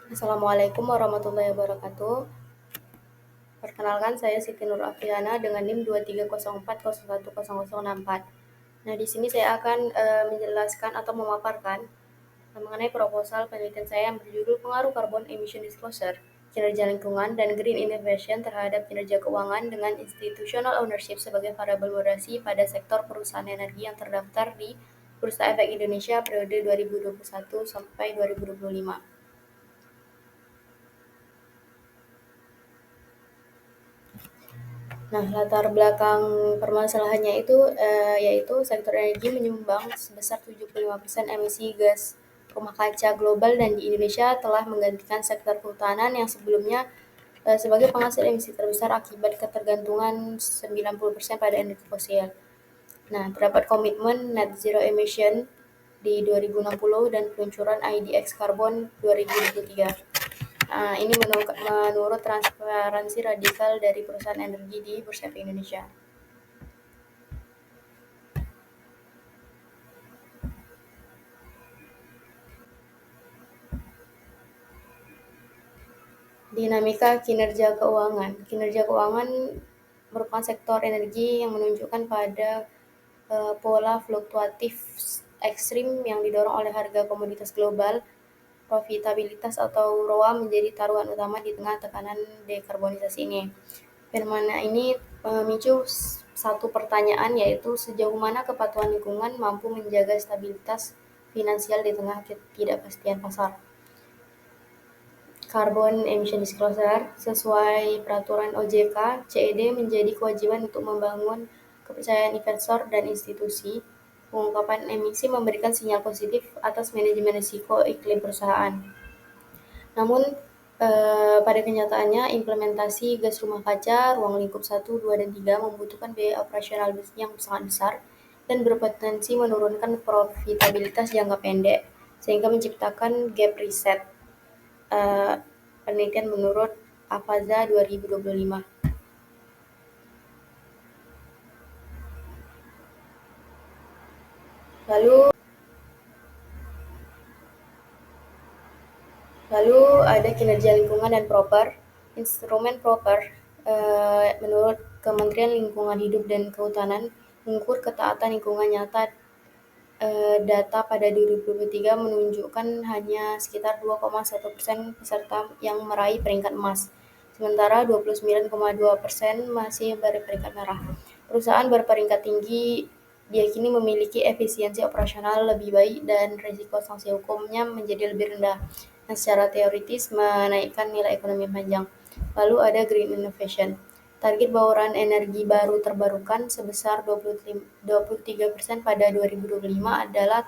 Assalamualaikum warahmatullahi wabarakatuh. Perkenalkan, saya Siti Nur Afriana dengan NIM 2304010064. Nah, di sini saya akan menjelaskan atau memaparkan mengenai proposal penelitian saya yang berjudul Pengaruh Carbon Emission Disclosure, Kinerja Lingkungan, dan Green Innovation terhadap kinerja keuangan dengan Institutional Ownership sebagai variabel moderasi pada sektor perusahaan energi yang terdaftar di Bursa Efek Indonesia periode 2021 sampai 2025. Nah, latar belakang permasalahannya itu yaitu sektor energi menyumbang sebesar 75% emisi gas rumah kaca global dan di Indonesia telah menggantikan sektor kehutanan yang sebelumnya sebagai penghasil emisi terbesar akibat ketergantungan 90% pada energi fosil. Nah, terdapat komitmen net zero emission di 2060 dan peluncuran IDX Carbon 2023. Ini menurut transparansi radikal dari perusahaan energi di Bursa Efek Indonesia. Dinamika kinerja keuangan. Kinerja keuangan merupakan sektor energi yang menunjukkan pada pola fluktuatif ekstrim yang didorong oleh harga komoditas global. Profitabilitas atau ROA menjadi taruhan utama di tengah tekanan dekarbonisasi ini. Fenomena ini memicu satu pertanyaan, yaitu sejauh mana kepatuhan lingkungan mampu menjaga stabilitas finansial di tengah ketidakpastian pasar. Carbon Emission Disclosure. Sesuai peraturan OJK, CED menjadi kewajiban untuk membangun kepercayaan investor dan institusi. Pengungkapan emisi memberikan sinyal positif atas manajemen risiko iklim perusahaan. Namun, pada kenyataannya, implementasi gas rumah kaca ruang lingkup 1, 2, dan 3 membutuhkan biaya operasional yang sangat besar dan berpotensi menurunkan profitabilitas jangka pendek, sehingga menciptakan gap reset. Penelitian menurut Avaza 2025. Lalu ada kinerja lingkungan dan proper. Instrumen proper menurut Kementerian Lingkungan Hidup dan Kehutanan mengukur ketaatan lingkungan nyata. Data pada 2023 menunjukkan hanya sekitar 2,1% peserta yang meraih peringkat emas, sementara 29,2% masih berperingkat merah. Perusahaan berperingkat tinggi diyakini memiliki efisiensi operasional lebih baik dan risiko sanksi hukumnya menjadi lebih rendah, yang secara teoritis menaikkan nilai ekonomi panjang. Lalu ada green innovation. Target bauran energi baru terbarukan sebesar 23% pada 2025 adalah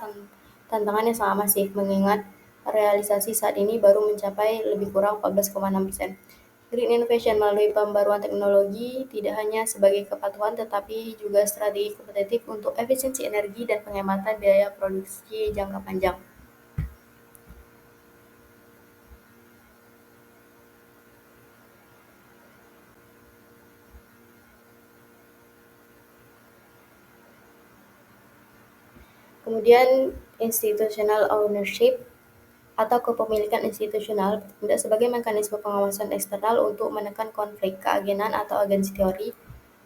tantangan yang sangat masif, mengingat realisasi saat ini baru mencapai lebih kurang 14,6%. Green innovation melalui pembaruan teknologi tidak hanya sebagai kepatuhan tetapi juga strategi kompetitif untuk efisiensi energi dan penghematan biaya produksi jangka panjang. Kemudian institutional ownership atau kepemilikan institusional bertindak sebagai mekanisme pengawasan eksternal untuk menekan konflik keagenan atau agensi teori.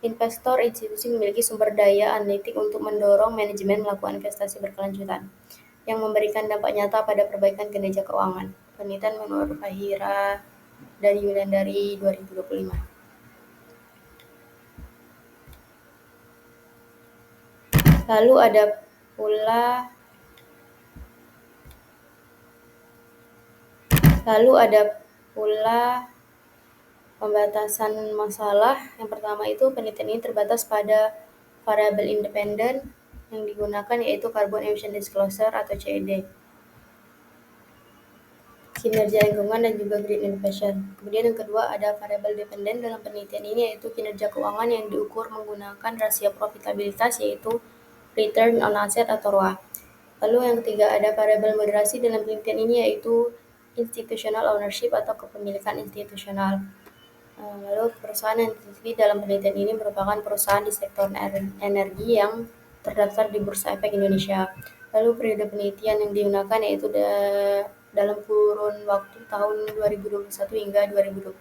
Investor institusi memiliki sumber daya analitik untuk mendorong manajemen melakukan investasi berkelanjutan yang memberikan dampak nyata pada perbaikan kinerja keuangan. Penelitian menurut Fahira dan Yulian dari 2025. Lalu ada pula pembatasan masalah. Yang pertama itu penelitian ini terbatas pada variabel independen yang digunakan, yaitu Carbon Emission Disclosure atau CED, kinerja lingkungan dan juga green innovation. Kemudian yang kedua ada variabel dependen dalam penelitian ini, yaitu kinerja keuangan yang diukur menggunakan rasio profitabilitas, yaitu return on asset atau ROA. Lalu yang ketiga ada variabel moderasi dalam penelitian ini, yaitu institutional ownership atau kepemilikan institusional. Lalu perusahaan yang diteliti dalam penelitian ini merupakan perusahaan di sektor energi yang terdaftar di Bursa Efek Indonesia. Lalu periode penelitian yang digunakan yaitu dalam kurun waktu tahun 2021 hingga 2025.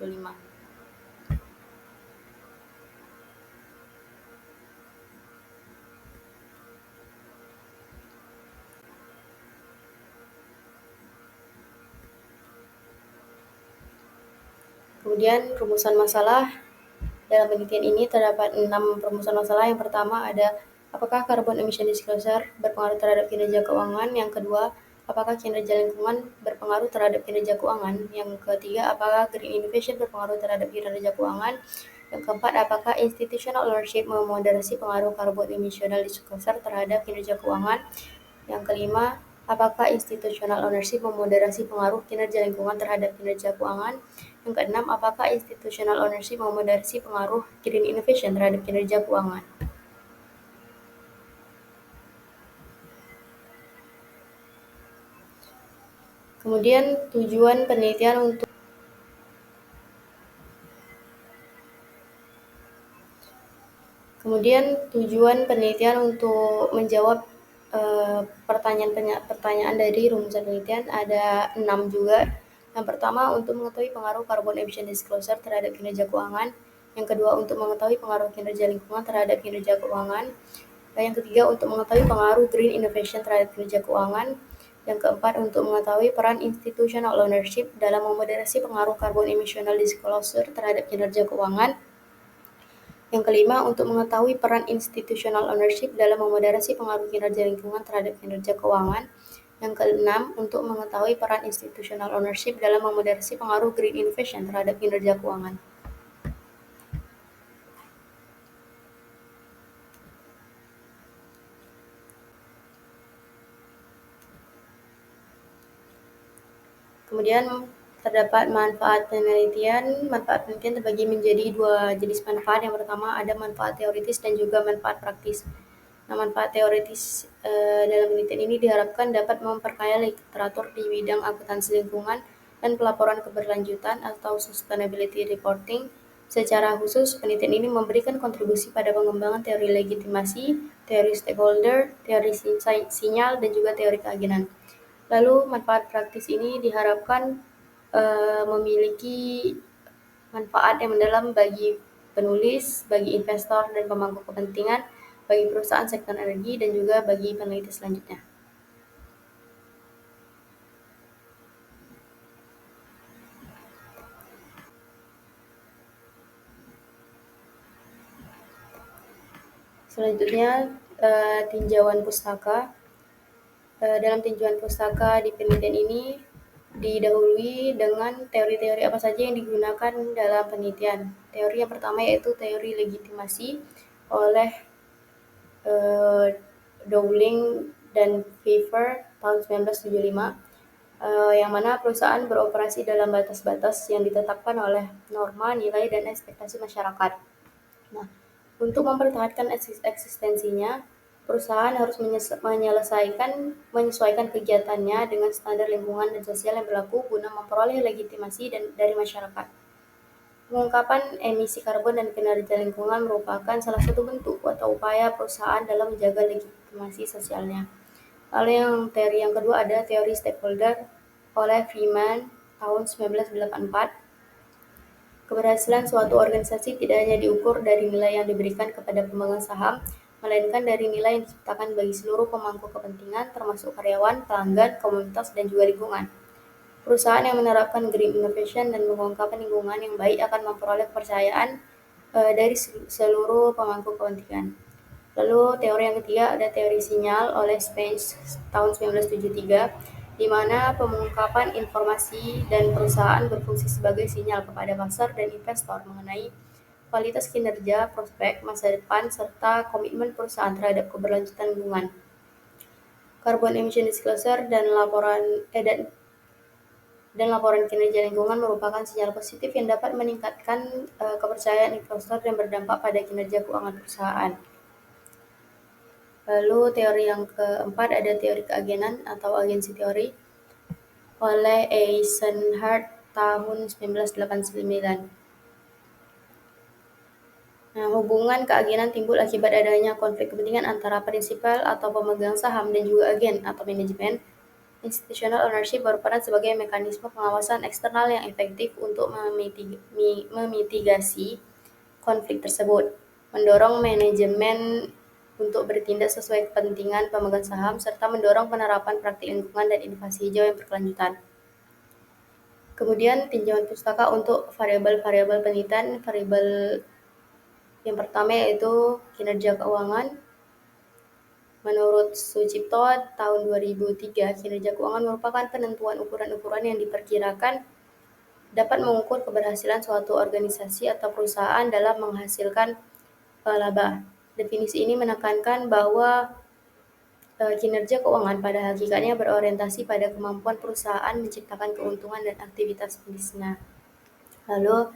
Kemudian rumusan masalah. Dalam penelitian ini terdapat 6 perumusan masalah. Yang pertama ada apakah carbon emission disclosure berpengaruh terhadap kinerja keuangan? Yang kedua, apakah kinerja lingkungan berpengaruh terhadap kinerja keuangan? Yang ketiga, apakah green innovation berpengaruh terhadap kinerja keuangan? Yang keempat, apakah institutional ownership memoderasi pengaruh carbon emission disclosure terhadap kinerja keuangan? Yang kelima, apakah institutional ownership memoderasi pengaruh kinerja lingkungan terhadap kinerja keuangan? Yang keenam, apakah institutional ownership memoderasi pengaruh green innovation terhadap kinerja keuangan? Kemudian tujuan penelitian untuk menjawab pertanyaan dari rumusan penelitian ada 6 juga. Yang pertama, untuk mengetahui pengaruh carbon emission disclosure terhadap kinerja keuangan. Yang kedua, untuk mengetahui pengaruh kinerja lingkungan terhadap kinerja keuangan. Yang ketiga, untuk mengetahui pengaruh green innovation terhadap kinerja keuangan. Yang keempat, untuk mengetahui peran institutional ownership dalam memoderasi pengaruh carbon emission disclosure terhadap kinerja keuangan. Yang kelima, untuk mengetahui peran institutional ownership dalam memoderasi pengaruh kinerja lingkungan terhadap kinerja keuangan. Yang keenam, untuk mengetahui peran institutional ownership dalam memoderasi pengaruh green innovation terhadap kinerja keuangan. Kemudian terdapat manfaat penelitian. Manfaat penelitian terbagi menjadi 2 jenis manfaat. Yang pertama ada manfaat teoritis dan juga manfaat praktis. Nah, manfaat teoritis dalam penelitian ini diharapkan dapat memperkaya literatur di bidang akuntansi lingkungan dan pelaporan keberlanjutan atau sustainability reporting. Secara khusus, penelitian ini memberikan kontribusi pada pengembangan teori legitimasi, teori stakeholder, teori sinyal, dan juga teori keagenan. Lalu manfaat praktis ini diharapkan memiliki manfaat yang mendalam bagi penulis, bagi investor dan pemangku kepentingan, bagi perusahaan sektor energi, dan juga bagi peneliti selanjutnya. Selanjutnya, tinjauan pustaka. Dalam tinjauan pustaka di penelitian ini didahului dengan teori-teori apa saja yang digunakan dalam penelitian. Teori yang pertama yaitu teori legitimasi oleh Dowling dan Pfeiffer tahun 1975, yang mana perusahaan beroperasi dalam batas-batas yang ditetapkan oleh norma, nilai, dan ekspektasi masyarakat. Nah, untuk mempertahankan eksistensinya, perusahaan harus menyesuaikan kegiatannya dengan standar lingkungan dan sosial yang berlaku guna memperoleh legitimasi dari masyarakat. Pengungkapan emisi karbon dan kinerja lingkungan merupakan salah satu bentuk atau upaya perusahaan dalam menjaga legitimasi sosialnya. Lalu teori yang kedua ada teori stakeholder oleh Freeman tahun 1984. Keberhasilan suatu organisasi tidak hanya diukur dari nilai yang diberikan kepada pemegang saham, melainkan dari nilai yang diciptakan bagi seluruh pemangku kepentingan, termasuk karyawan, pelanggan, komunitas, dan juga lingkungan. Perusahaan yang menerapkan green innovation dan mengungkapkan lingkungan yang baik akan memperoleh kepercayaan dari seluruh pemangku kepentingan. Lalu teori yang ketiga ada teori sinyal oleh Spence tahun 1973, di mana pengungkapan informasi dan perusahaan berfungsi sebagai sinyal kepada pasar dan investor mengenai kualitas kinerja, prospek, masa depan, serta komitmen perusahaan terhadap keberlanjutan lingkungan. Carbon emission disclosure dan laporan kinerja lingkungan merupakan sinyal positif yang dapat meningkatkan kepercayaan investor dan berdampak pada kinerja keuangan perusahaan. Lalu teori yang keempat ada teori keagenan atau agensi teori oleh Eisenhardt tahun 1989. Nah, hubungan keagenan timbul akibat adanya konflik kepentingan antara prinsipal atau pemegang saham dan juga agen atau manajemen. Institutional ownership berperan sebagai mekanisme pengawasan eksternal yang efektif untuk memitigasi konflik tersebut, mendorong manajemen untuk bertindak sesuai kepentingan pemegang saham, serta mendorong penerapan praktik lingkungan dan inovasi hijau yang berkelanjutan. Kemudian tinjauan pustaka untuk variabel-variabel penelitian. Variabel yang pertama yaitu kinerja keuangan. Menurut Sucipto tahun 2003, kinerja keuangan merupakan penentuan ukuran-ukuran yang diperkirakan dapat mengukur keberhasilan suatu organisasi atau perusahaan dalam menghasilkan laba. Definisi ini menekankan bahwa kinerja keuangan pada hakikatnya berorientasi pada kemampuan perusahaan menciptakan keuntungan dan aktivitas bisnisnya. Lalu,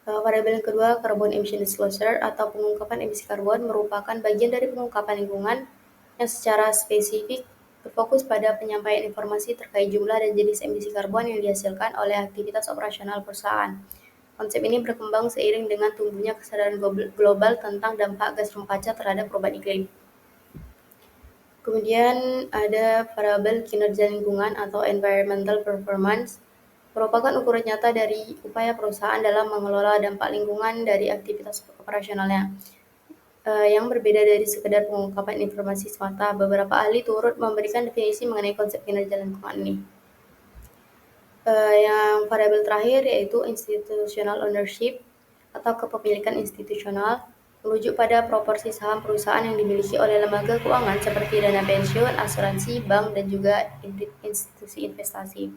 variabel yang kedua, carbon emission disclosure atau pengungkapan emisi karbon merupakan bagian dari pengungkapan lingkungan yang secara spesifik berfokus pada penyampaian informasi terkait jumlah dan jenis emisi karbon yang dihasilkan oleh aktivitas operasional perusahaan. Konsep ini berkembang seiring dengan tumbuhnya kesadaran global tentang dampak gas rumah kaca terhadap perubahan iklim. Kemudian ada variabel kinerja lingkungan atau environmental performance, merupakan ukuran nyata dari upaya perusahaan dalam mengelola dampak lingkungan dari aktivitas operasionalnya. Yang berbeda dari sekedar pengungkapan informasi semata, beberapa ahli turut memberikan definisi mengenai konsep kinerja lingkungan ini. Yang variabel terakhir yaitu institutional ownership atau kepemilikan institusional, merujuk pada proporsi saham perusahaan yang dimiliki oleh lembaga keuangan seperti dana pensiun, asuransi, bank, dan juga institusi investasi.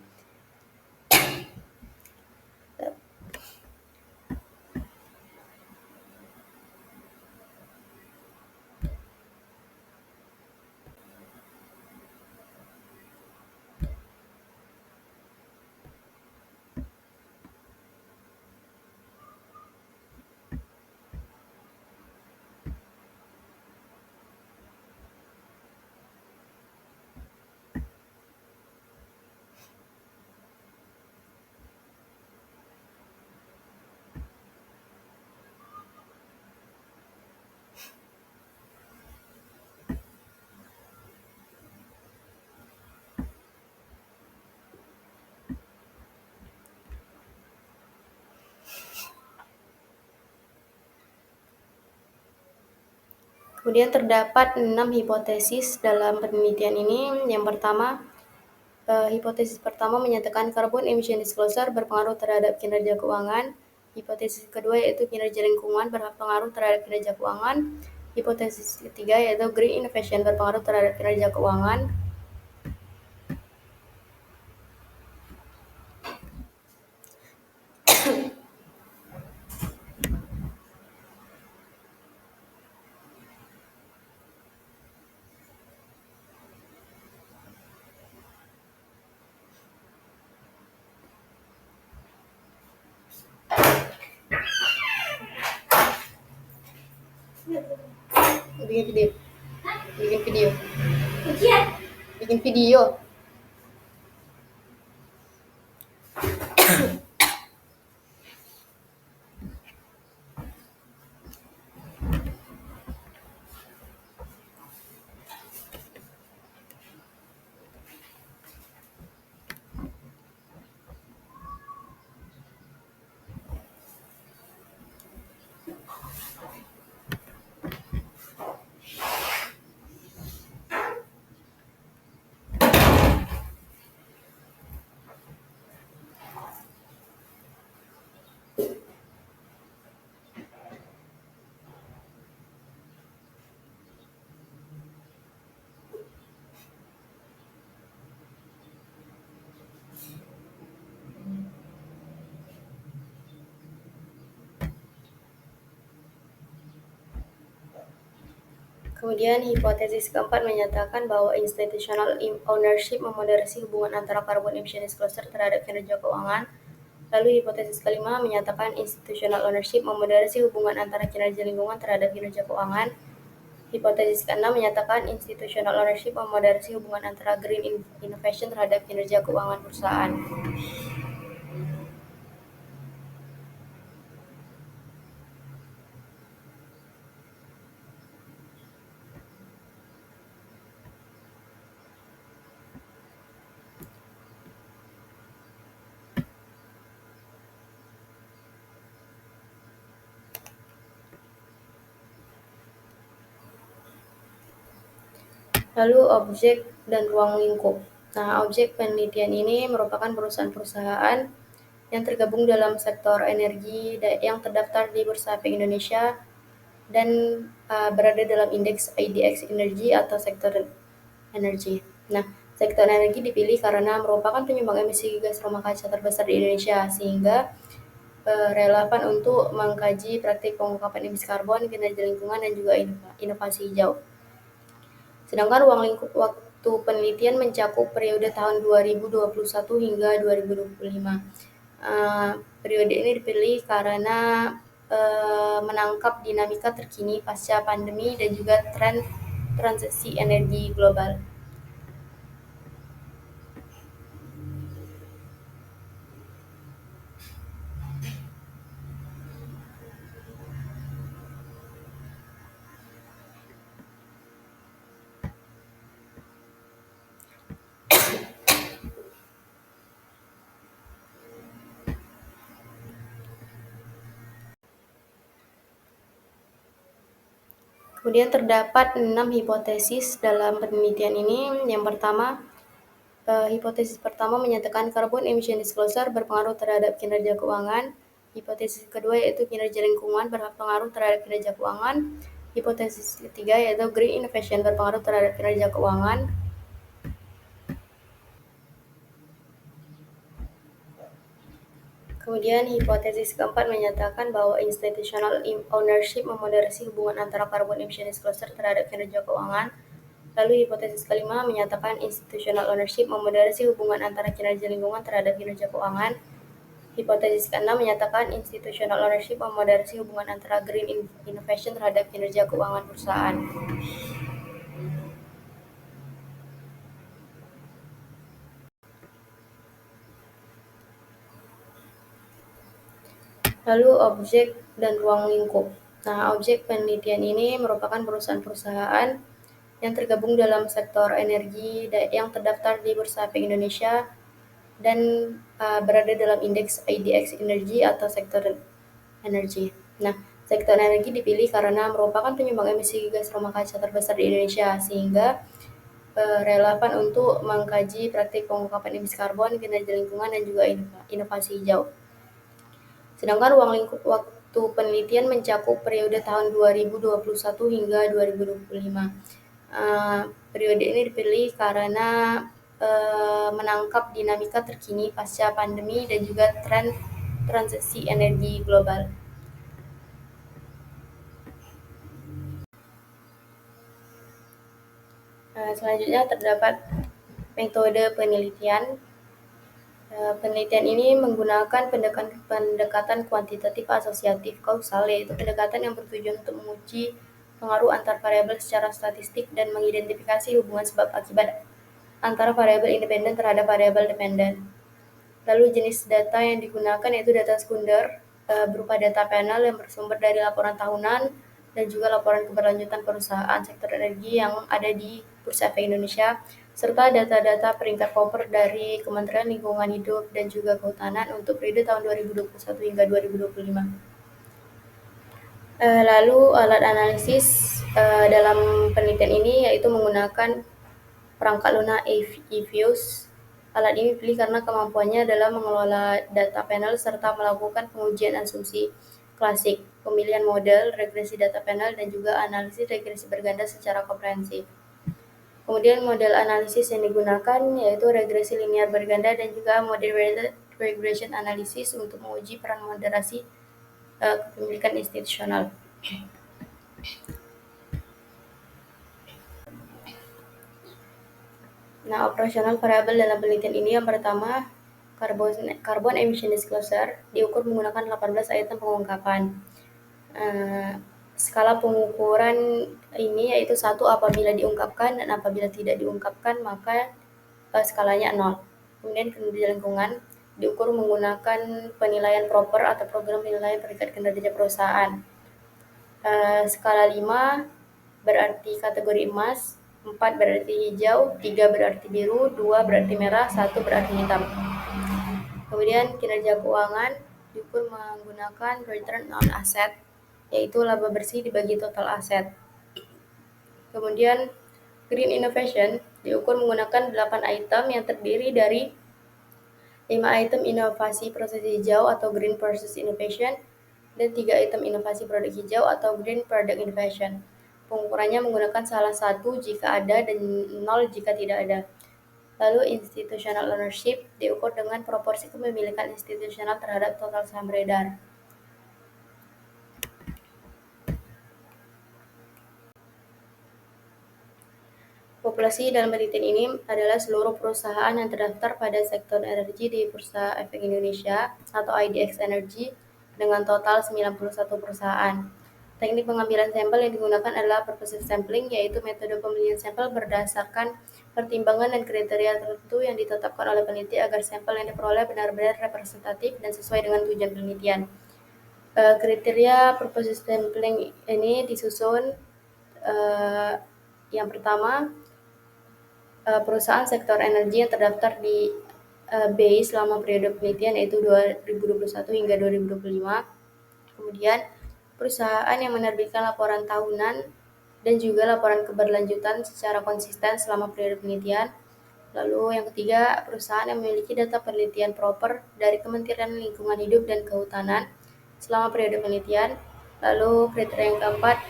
Kemudian terdapat 6 hipotesis dalam penelitian ini. Yang pertama, hipotesis pertama menyatakan carbon emission disclosure berpengaruh terhadap kinerja keuangan. Hipotesis kedua yaitu kinerja lingkungan berpengaruh terhadap kinerja keuangan. Hipotesis ketiga yaitu green innovation berpengaruh terhadap kinerja keuangan. Bikin video. Kemudian hipotesis keempat menyatakan bahwa institutional ownership memoderasi hubungan antara carbon emission disclosure terhadap kinerja keuangan. Lalu hipotesis kelima menyatakan institutional ownership memoderasi hubungan antara kinerja lingkungan terhadap kinerja keuangan. Hipotesis keenam menyatakan institutional ownership memoderasi hubungan antara green innovation terhadap kinerja keuangan perusahaan. Lalu objek dan ruang lingkup. Nah, objek penelitian ini merupakan perusahaan-perusahaan yang tergabung dalam sektor energi yang terdaftar di Bursa Efek Indonesia dan berada dalam indeks IDX Energi atau sektor energi. Nah, sektor energi dipilih karena merupakan penyumbang emisi gas rumah kaca terbesar di Indonesia, sehingga relevan untuk mengkaji praktik pengungkapan emisi karbon, kinerja lingkungan, dan juga inovasi hijau. Sedangkan ruang lingkup waktu penelitian mencakup periode tahun 2021 hingga 2025. Periode ini dipilih karena menangkap dinamika terkini pasca pandemi dan juga tren transisi energi global. Kemudian terdapat 6 hipotesis dalam penelitian ini. Yang pertama, hipotesis pertama menyatakan carbon emission disclosure berpengaruh terhadap kinerja keuangan. Hipotesis kedua yaitu kinerja lingkungan berpengaruh terhadap kinerja keuangan. Hipotesis ketiga yaitu green innovation berpengaruh terhadap kinerja keuangan. Kemudian hipotesis keempat menyatakan bahwa institutional ownership memoderasi hubungan antara carbon emission disclosure terhadap kinerja keuangan. Lalu hipotesis kelima menyatakan institutional ownership memoderasi hubungan antara kinerja lingkungan terhadap kinerja keuangan. Hipotesis keenam menyatakan institutional ownership memoderasi hubungan antara green innovation terhadap kinerja keuangan perusahaan. Lalu objek dan ruang lingkup. Nah, objek penelitian ini merupakan perusahaan-perusahaan yang tergabung dalam sektor energi yang terdaftar di Bursa Efek Indonesia dan berada dalam indeks IDX Energi atau sektor energi. Nah, sektor energi dipilih karena merupakan penyumbang emisi gas rumah kaca terbesar di Indonesia, sehingga relevan untuk mengkaji praktik pengungkapan emisi karbon, kinerja lingkungan, dan juga inovasi hijau. Sedangkan ruang lingkup waktu penelitian mencakup periode tahun 2021 hingga 2025. Periode ini dipilih karena menangkap dinamika terkini pasca pandemi dan juga tren transisi energi global. Selanjutnya terdapat metode penelitian. Penelitian ini menggunakan pendekatan kuantitatif asosiatif kausal, yaitu pendekatan yang bertujuan untuk menguji pengaruh antar variabel secara statistik dan mengidentifikasi hubungan sebab akibat antara variabel independen terhadap variabel dependen. Lalu jenis data yang digunakan yaitu data sekunder berupa data panel yang bersumber dari laporan tahunan dan juga laporan keberlanjutan perusahaan sektor energi yang ada di Bursa Efek Indonesia, serta data-data peringkat pauper dari Kementerian Lingkungan Hidup dan juga Kehutanan untuk periode tahun 2021 hingga 2025. Lalu alat analisis dalam penelitian ini yaitu menggunakan perangkat lunak eViews. Alat ini dipilih karena kemampuannya dalam mengelola data panel serta melakukan pengujian asumsi klasik, pemilihan model, regresi data panel, dan juga analisis regresi berganda secara komprehensif. Kemudian model analisis yang digunakan yaitu regresi linear berganda dan juga moderated regression analysis untuk menguji peran moderasi kepemilikan institusional. Nah, operasional variabel dalam penelitian ini yang pertama, carbon emission disclosure diukur menggunakan 18 item pengungkapan. Skala pengukuran ini yaitu 1 apabila diungkapkan dan apabila tidak diungkapkan maka skalanya 0. Kemudian kinerja lingkungan diukur menggunakan penilaian proper atau program penilaian peringkat kinerja perusahaan. Skala 5 berarti kategori emas, 4 berarti hijau, 3 berarti biru, 2 berarti merah, 1 berarti hitam. Kemudian kinerja keuangan diukur menggunakan return on asset, yaitu laba bersih dibagi total aset. Kemudian Green innovation diukur menggunakan 8 item yang terdiri dari 5 item inovasi proses hijau atau green process innovation dan 3 item inovasi produk hijau atau green product innovation. Pengukurannya menggunakan salah satu jika ada dan 0 jika tidak ada. Lalu institutional ownership diukur dengan proporsi kepemilikan institusional terhadap total saham beredar. Populasi dalam penelitian ini adalah seluruh perusahaan yang terdaftar pada sektor energi di Bursa Efek Indonesia atau IDX Energy dengan total 91 perusahaan. Teknik pengambilan sampel yang digunakan adalah purposive sampling, yaitu metode pemilihan sampel berdasarkan pertimbangan dan kriteria tertentu yang ditetapkan oleh peneliti agar sampel yang diperoleh benar-benar representatif dan sesuai dengan tujuan penelitian. Kriteria purposive sampling ini disusun yang pertama, perusahaan sektor energi yang terdaftar di BEI selama periode penelitian yaitu 2021 hingga 2025. Kemudian perusahaan yang menerbitkan laporan tahunan dan juga laporan keberlanjutan secara konsisten selama periode penelitian. Lalu yang ketiga, perusahaan yang memiliki data penelitian proper dari Kementerian Lingkungan Hidup dan Kehutanan selama periode penelitian. Lalu kriteria yang keempat,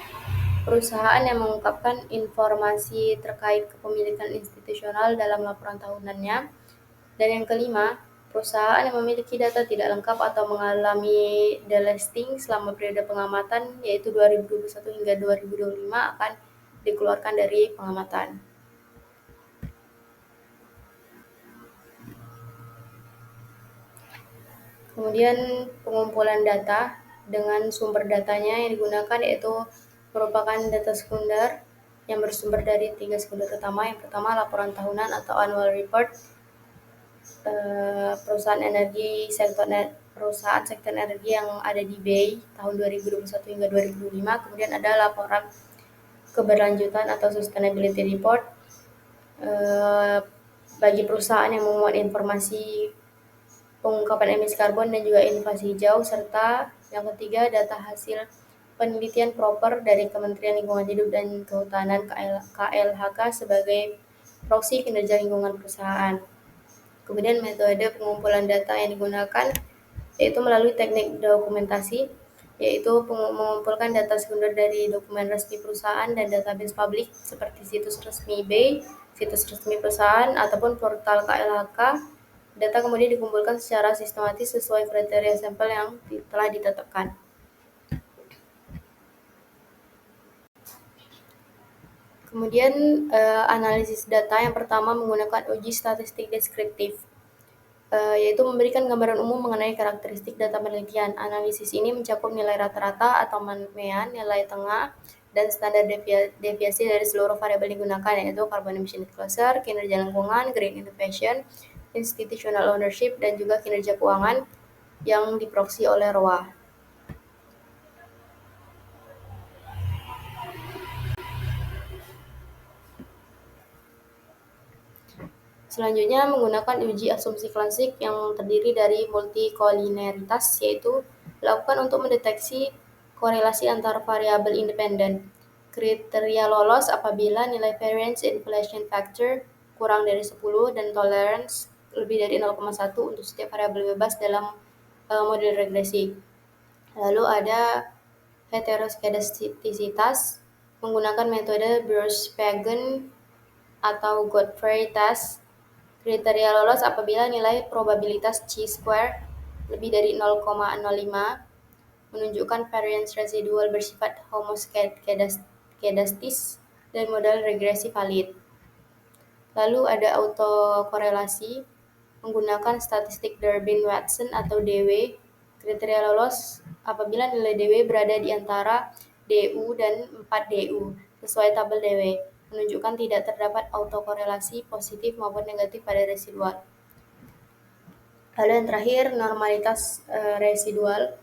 perusahaan yang mengungkapkan informasi terkait kepemilikan institusional dalam laporan tahunannya. Dan yang kelima, perusahaan yang memiliki data tidak lengkap atau mengalami delisting selama periode pengamatan yaitu 2021 hingga 2025 akan dikeluarkan dari pengamatan. Kemudian pengumpulan data dengan sumber datanya yang digunakan yaitu merupakan data sekunder yang bersumber dari 3 sekunder utama. Yang pertama, laporan tahunan atau annual report perusahaan sektor energi yang ada di BEI tahun 2021 hingga 2025. Kemudian ada laporan keberlanjutan atau sustainability report bagi perusahaan yang memuat informasi pengungkapan emisi karbon dan juga inovasi hijau, serta yang ketiga data hasil penelitian proper dari Kementerian Lingkungan Hidup dan Kehutanan KLHK sebagai proksi kinerja lingkungan perusahaan. Kemudian metode pengumpulan data yang digunakan yaitu melalui teknik dokumentasi, yaitu mengumpulkan data sekunder dari dokumen resmi perusahaan dan database publik seperti situs resmi BEI, situs resmi perusahaan, ataupun portal KLHK. Data kemudian dikumpulkan secara sistematis sesuai kriteria sampel yang telah ditetapkan. Kemudian analisis data yang pertama menggunakan uji statistik deskriptif, yaitu memberikan gambaran umum mengenai karakteristik data penelitian. Analisis ini mencakup nilai rata-rata atau mean, nilai tengah, dan standar deviasi dari seluruh variabel digunakan, yaitu carbon emission disclosure, kinerja lingkungan, green innovation, institutional ownership, dan juga kinerja keuangan yang diproksi oleh ROA. Selanjutnya menggunakan uji asumsi klasik yang terdiri dari multikolineritas, yaitu dilakukan untuk mendeteksi korelasi antar variabel independen. Kriteria lolos apabila nilai variance inflation factor kurang dari 10 dan tolerance lebih dari 0,1 untuk setiap variabel bebas dalam model regresi. Lalu ada heteroskedastisitas menggunakan metode Beers-Pagan atau Godfrey test. Kriteria lolos apabila nilai probabilitas chi-square lebih dari 0,05 menunjukkan variance residual bersifat homoskedastis dan modal regresi valid. Lalu ada autokorelasi menggunakan statistik Durbin-Watson atau DW. Kriteria lolos apabila nilai DW berada di antara DU dan 4DU sesuai tabel DW, menunjukkan tidak terdapat autokorelasi positif maupun negatif pada residual. Lalu yang terakhir, normalitas residual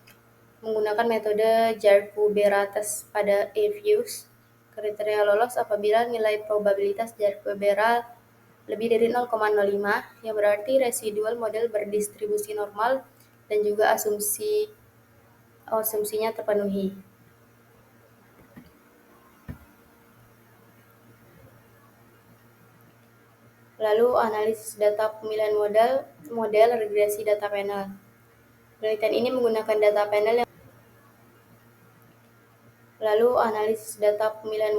menggunakan metode Jarku-Bera test pada E-views. Kriteria lolos apabila nilai probabilitas Jarku-Bera lebih dari 0,05, yang berarti residual model berdistribusi normal dan juga asumsinya terpenuhi. Lalu analisis data pemilihan model regresi data panel. Penelitian ini menggunakan data panel yang Lalu analisis data pemilihan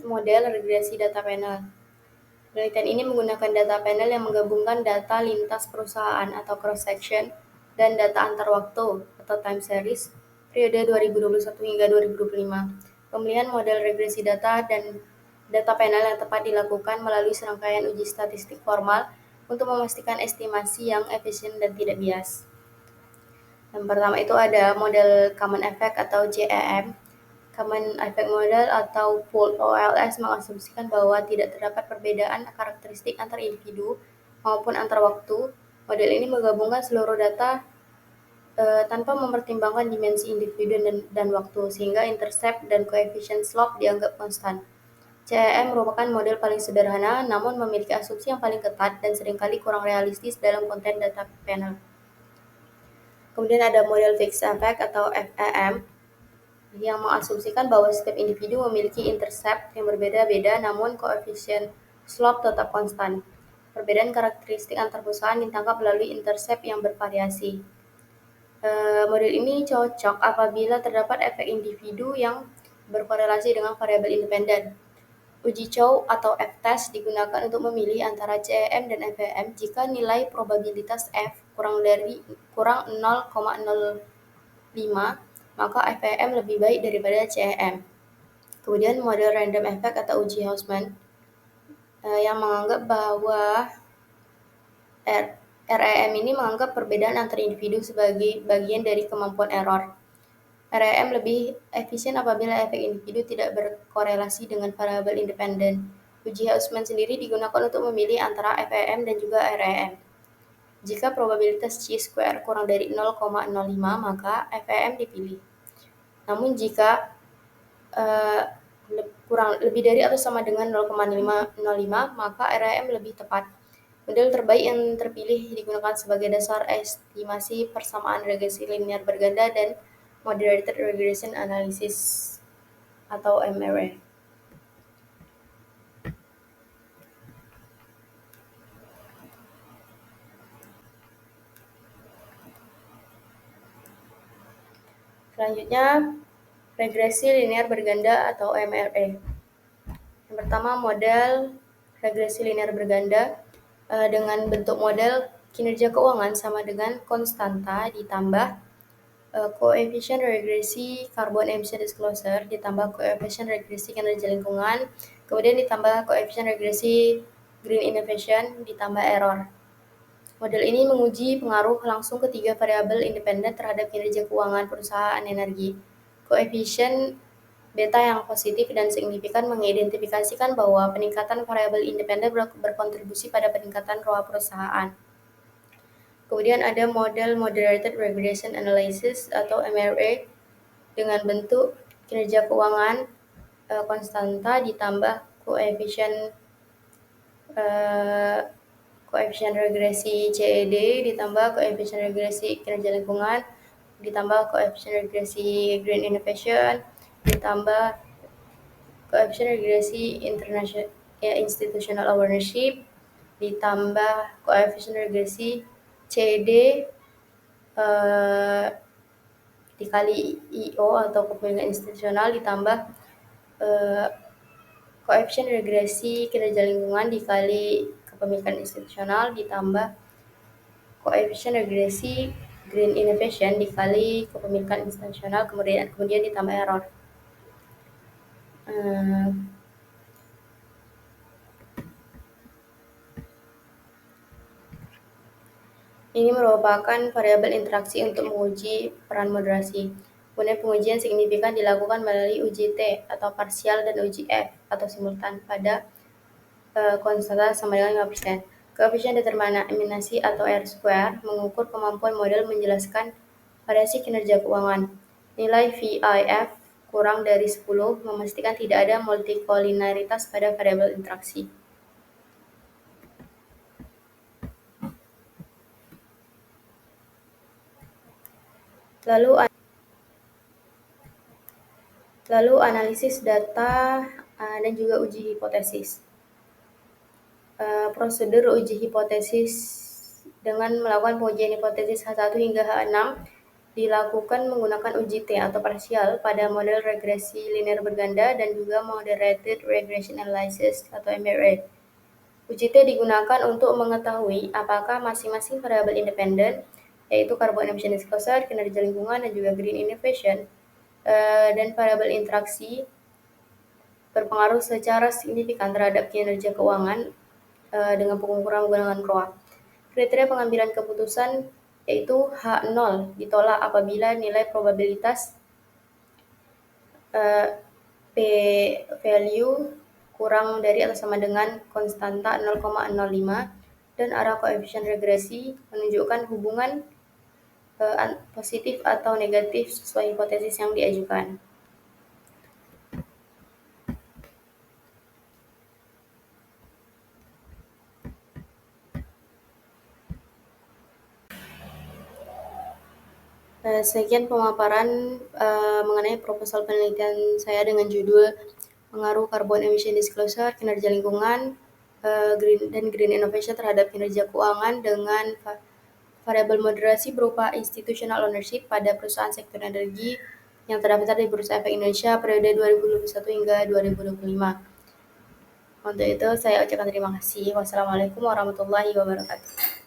model regresi data panel. Penelitian ini menggunakan data panel yang menggabungkan data lintas perusahaan atau cross section dan data antar waktu atau time series periode 2021 hingga 2025. Pemilihan model regresi data dan data panel yang tepat dilakukan melalui serangkaian uji statistik formal untuk memastikan estimasi yang efisien dan tidak bias. Yang pertama itu ada model Common Effect atau CEM. Common Effect Model atau Pooled OLS mengasumsikan bahwa tidak terdapat perbedaan karakteristik antar individu maupun antar waktu. Model ini menggabungkan seluruh data tanpa mempertimbangkan dimensi individu dan waktu, sehingga intercept dan coefficient slope dianggap konstan. CEM merupakan model paling sederhana, namun memiliki asumsi yang paling ketat dan seringkali kurang realistis dalam konten data panel. Kemudian ada model Fixed Effect atau FEM, yang mengasumsikan bahwa setiap individu memiliki intercept yang berbeda-beda namun koefisien slope tetap konstan. Perbedaan karakteristik antar perusahaan ditangkap melalui intercept yang bervariasi. Model ini cocok apabila terdapat efek individu yang berkorelasi dengan variabel independen. Uji Chow atau F-test digunakan untuk memilih antara CEM dan FEM jika nilai probabilitas F kurang 0,05, maka FEM lebih baik daripada CEM. Kemudian model Random Effect atau uji Hausman yang menganggap bahwa REM ini menganggap perbedaan antar individu sebagai bagian dari kemampuan error. REM lebih efisien apabila efek individu tidak berkorelasi dengan variabel independen. Uji Hausman sendiri digunakan untuk memilih antara FEM dan juga REM. Jika probabilitas chi-square kurang dari 0,05, maka FEM dipilih. Namun jika lebih dari atau sama dengan 0,05, maka REM lebih tepat. Model terbaik yang terpilih digunakan sebagai dasar estimasi persamaan regresi linear berganda dan Moderated Regression Analysis atau MRA. Selanjutnya, regresi linear berganda atau MRA. Yang pertama, model regresi linear berganda dengan bentuk model kinerja keuangan sama dengan konstanta ditambah koefisien regresi carbon emission disclosure ditambah koefisien regresi kinerja lingkungan, kemudian ditambah koefisien regresi green innovation ditambah error. Model ini menguji pengaruh langsung ketiga variabel independen terhadap kinerja keuangan perusahaan energi. Koefisien beta yang positif dan signifikan mengidentifikasikan bahwa peningkatan variabel independen berkontribusi pada peningkatan ROA perusahaan. Kemudian ada model Moderated Regression Analysis atau MRA dengan bentuk kinerja keuangan konstanta ditambah koefisien regresi CED ditambah koefisien regresi kinerja lingkungan ditambah koefisien regresi green innovation ditambah koefisien regresi institutional ownership ditambah koefisien regresi CED dikali IO atau kepemilikan institusional ditambah koefisien regresi kinerja lingkungan dikali kepemilikan institusional ditambah koefisien regresi green innovation dikali kepemilikan institusional kemudian ditambah error. Ini merupakan variabel interaksi untuk menguji peran moderasi. Kemudian pengujian signifikan dilakukan melalui uji T atau parsial dan uji F atau simultan pada konstanta sama dengan 5%. Koefisien determinasi atau R-square mengukur kemampuan model menjelaskan variasi kinerja keuangan. Nilai VIF kurang dari 10 memastikan tidak ada multikolinaritas pada variabel interaksi. Lalu analisis data dan juga uji hipotesis. prosedur uji hipotesis dengan melakukan pengujian hipotesis H1 hingga H6 dilakukan menggunakan uji T atau parsial pada model regresi linear berganda dan juga moderated regression analysis atau MRA. Uji T digunakan untuk mengetahui apakah masing-masing variabel independen, yaitu carbon emission disclosure, kinerja lingkungan, dan juga green innovation, dan variabel interaksi berpengaruh secara signifikan terhadap kinerja keuangan dengan pengukuran menggunakan ROA. Kriteria pengambilan keputusan yaitu H0 ditolak apabila nilai probabilitas p-value kurang dari atau sama dengan konstanta 0,05 dan arah koefisien regresi menunjukkan hubungan positif atau negatif sesuai hipotesis yang diajukan. Sekian pemaparan mengenai proposal penelitian saya dengan judul Pengaruh Carbon Emission Disclosure, Kinerja Lingkungan, dan Green Innovation terhadap kinerja keuangan dengan variabel moderasi berupa institutional ownership pada perusahaan sektor energi yang terdaftar di Bursa Efek Indonesia periode 2021 hingga 2025. Untuk itu saya ucapkan terima kasih. Wassalamualaikum warahmatullahi wabarakatuh.